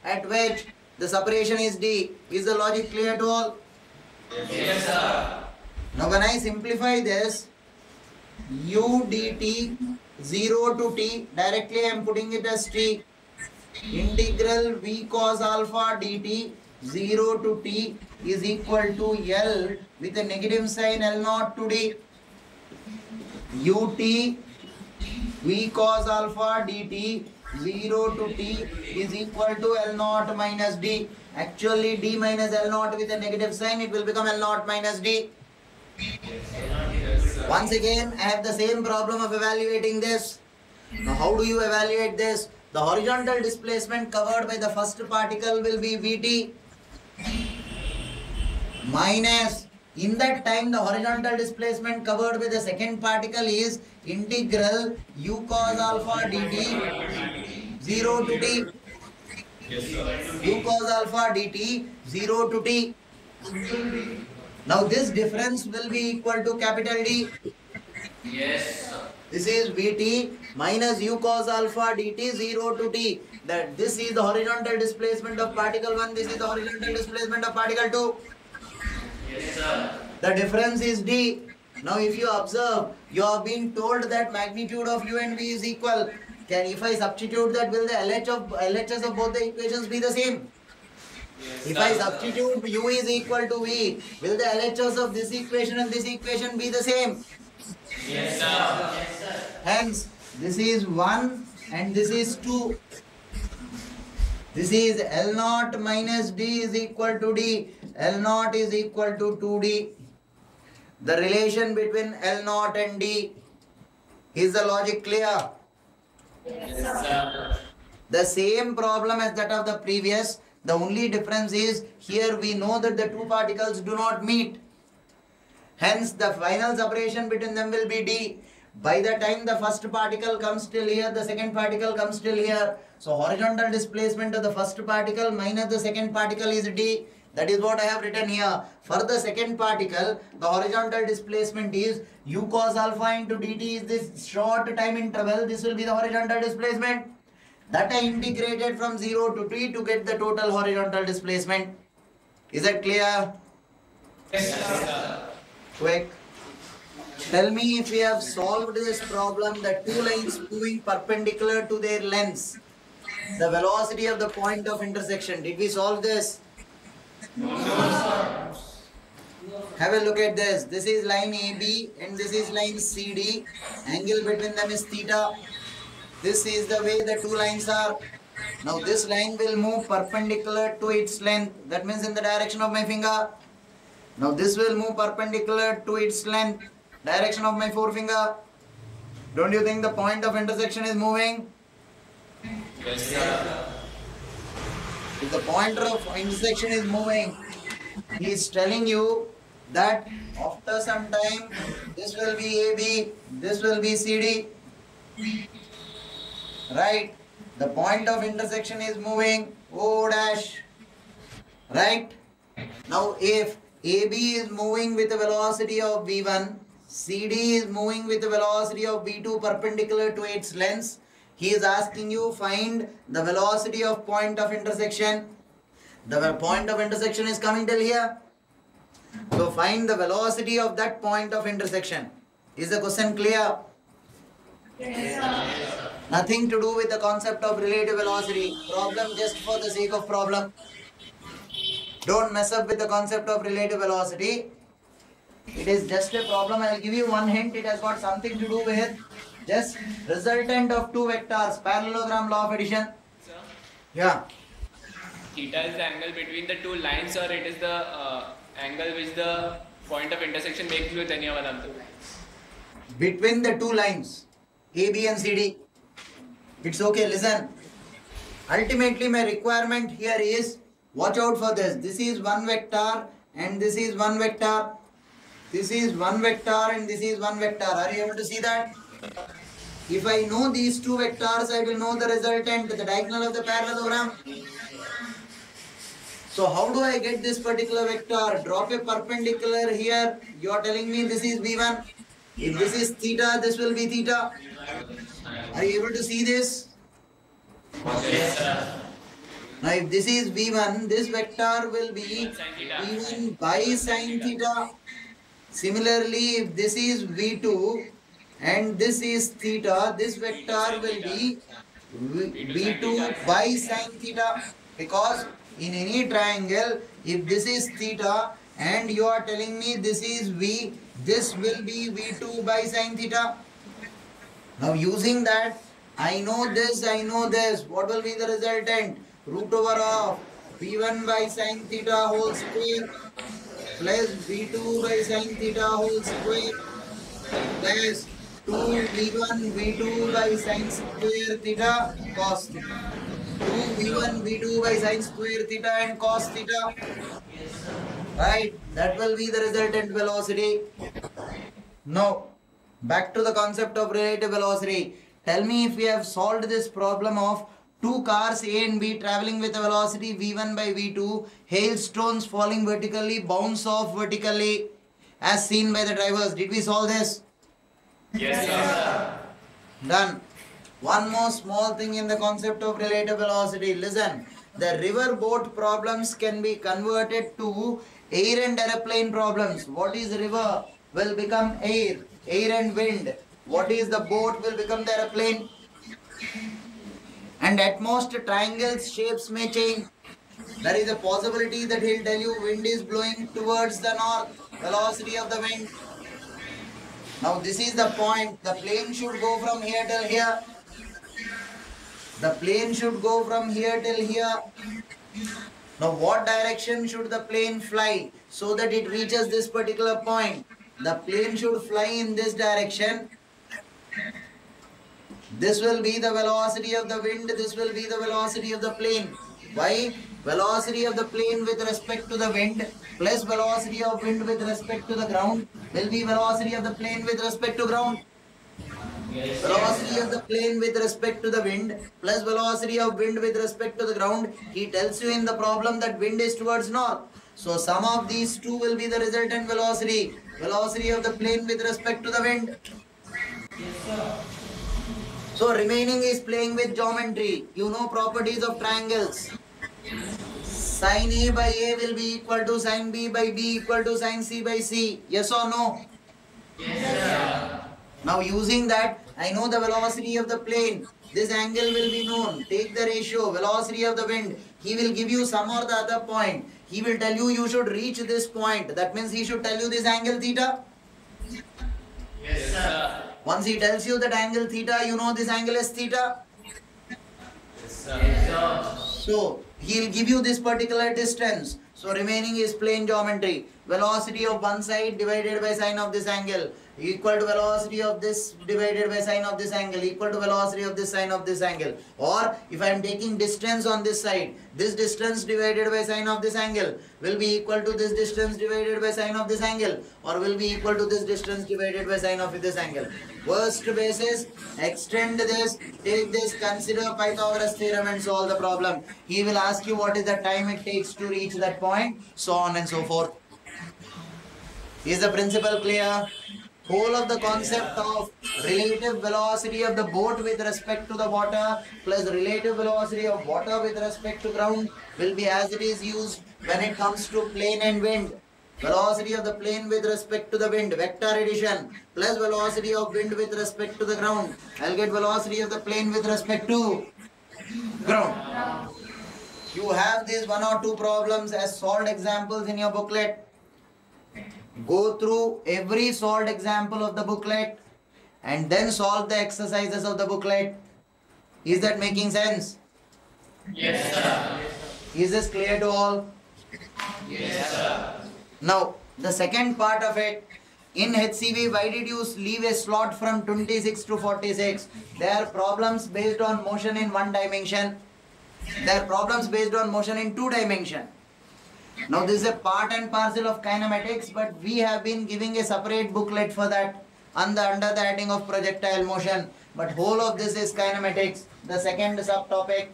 at which the separation is D. Is the logic clear to all? Yes, sir. Now when I simplify this, u dt 0 to t, directly I am putting it as t. Integral v cos alpha dt 0 to t is equal to L with a negative sign L0 to d. Ut v cos alpha dt 0 to t is equal to L0 minus d. Actually d minus L0 with a negative sign, it will become L0 minus d. Once again, I have the same problem of evaluating this. Now how do you evaluate this? The horizontal displacement covered by the first particle will be Vt minus, in that time the horizontal displacement covered by the second particle is integral u cos alpha dt 0 to t. Yes, sir. U cos alpha dt 0 to t. Now this difference will be equal to capital D. Yes, sir. This is Vt minus u cos alpha dt 0 to t. That this is the horizontal displacement of particle 1, this is the horizontal displacement of particle 2. Yes, sir. The difference is d. Now if you observe, you have been told that magnitude of u and v is equal. If I substitute that, will the LHS of both the equations be the same? Yes, If sir. I substitute u is equal to v, will the LHS of this equation and this equation be the same? Yes, sir. Yes, sir. Hence, this is 1 and this is 2. This is L0 minus D is equal to D. L0 is equal to 2D. The relation between L0 and D. Is the logic clear? Yes, sir. The same problem as that of the previous. The only difference is here we know that the two particles do not meet. Hence the final separation between them will be D. By the time the first particle comes till here, the second particle comes till here. So horizontal displacement of the first particle minus the second particle is D. That is what I have written here. For the second particle, the horizontal displacement is u cos alpha into dt is this short time interval. This will be the horizontal displacement. That I integrated from 0 to t to get the total horizontal displacement. Is that clear? Yes, sir. Quick. Tell me if we have solved this problem, the two lines moving perpendicular to their lengths. The velocity of the point of intersection. Did we solve this? Have a look at this. This is line AB and this is line CD. Angle between them is theta. This is the way the two lines are. Now this line will move perpendicular to its length. That means in the direction of my finger. Now this will move perpendicular to its length. Direction of my forefinger. Don't you think the point of intersection is moving? Yes, sir. If the pointer of intersection is moving, he is telling you that after some time, this will be AB, this will be CD. Right? The point of intersection is moving O dash. Right? Now if AB is moving with a velocity of V1, CD is moving with a velocity of V2 perpendicular to its lengths, he is asking you find the velocity of point of intersection. The point of intersection is coming till here. So find the velocity of that point of intersection. Is the question clear? Yes, sir. Nothing to do with the concept of relative velocity. Problem just for the sake of problem. Don't mess up with the concept of relative velocity. It is just a problem. I will give you one hint. It has got something to do with just resultant of two vectors. Parallelogram law of addition. Sir, Yeah. theta is the angle between the two lines, or it is the angle which the point of intersection makes with any one of the lines? Between the two lines, AB and CD. It's okay, listen. Ultimately, my requirement here is, watch out for this. This is one vector and this is one vector. This is one vector and this is one vector. Are you able to see that? If I know these two vectors, I will know the resultant, the diagonal of the parallelogram. So how do I get this particular vector? Drop a perpendicular here. You are telling me this is V1. If this is theta, this will be theta. Are you able to see this? Yes, sir. Now if this is V1, this vector will be V1 by sin theta. Similarly, if this is V2 and this is theta, this vector will be V2 by sin theta. Because in any triangle, if this is theta and you are telling me this is V, this will be V2 by sin theta. Now using that, I know this, I know this. What will be the resultant? Root over of V1 by sin theta whole square plus V2 by sin theta whole square plus 2V1 V2 by sin square theta cos theta. 2V1 V2 by sin square theta and cos theta. Right? That will be the resultant velocity. Now, back to the concept of relative velocity. Tell me if we have solved this problem of two cars A and B traveling with a velocity V1 by V2, hailstones falling vertically, bounce off vertically as seen by the drivers. Did we solve this? Yes, sir. Done. One more small thing in the concept of relative velocity. Listen, the river boat problems can be converted to air and aeroplane problems. What is river will become air and wind. What is the boat will become the aeroplane. And at most triangles shapes may change. There is a possibility that he'll tell you wind is blowing towards the north, velocity of the wind. Now this is the point. The plane should go from here till here. The plane should go from here till here. Now what direction should the plane fly so that it reaches this particular point? The plane should fly in this direction. This will be the velocity of the wind. This will be the velocity of the plane. Why? Velocity of the plane with respect to the wind plus velocity of wind with respect to the ground will be velocity of the plane with respect to ground. Yes, velocity of the plane with respect to the wind plus velocity of wind with respect to the ground. He tells you in the problem that wind is towards north. So sum of these two will be the resultant velocity. Velocity of the plane with respect to the wind. Yes, sir. So remaining is playing with geometry. You know properties of triangles. Sin A by A will be equal to sin B by B equal to sin C by C. Yes or no? Yes, sir. Now using that, I know the velocity of the plane. This angle will be known. Take the ratio, velocity of the wind. He will give you some or the other point. He will tell you you should reach this point. That means he should tell you this angle theta. Yes, sir. Once he tells you that angle theta, you know this angle is theta. Yes, sir. Yes, sir. So he'll give you this particular distance. So remaining is plane geometry. Velocity of one side divided by sine of this angle equal to velocity of this divided by sine of this angle equal to velocity of this sine of this angle. Or if I am taking distance on this side, this distance divided by sine of this angle will be equal to this distance divided by sine of this angle, or will be equal to this distance divided by sine of this angle. Worst basis, extend this, take this, consider Pythagoras theorem and solve the problem. He will ask you what is the time it takes to reach that point, so on and so forth. Is the principle clear? Whole of the concept of relative velocity of the boat with respect to the water plus relative velocity of water with respect to ground will be as it is used when it comes to plane and wind. Velocity of the plane with respect to the wind, vector addition, plus velocity of wind with respect to the ground. I'll get velocity of the plane with respect to ground. You have these one or two problems as solved examples in your booklet. Go through every solved example of the booklet and then solve the exercises of the booklet. Is that making sense? Yes, sir. Is this clear to all? Yes, sir. Now, the second part of it, in HCV, why did you leave a slot from 26 to 46? There are problems based on motion in one dimension. There are problems based on motion in two dimension. Now this is a part and parcel of kinematics, but we have been giving a separate booklet for that under the heading of projectile motion. But whole of this is kinematics, the second subtopic.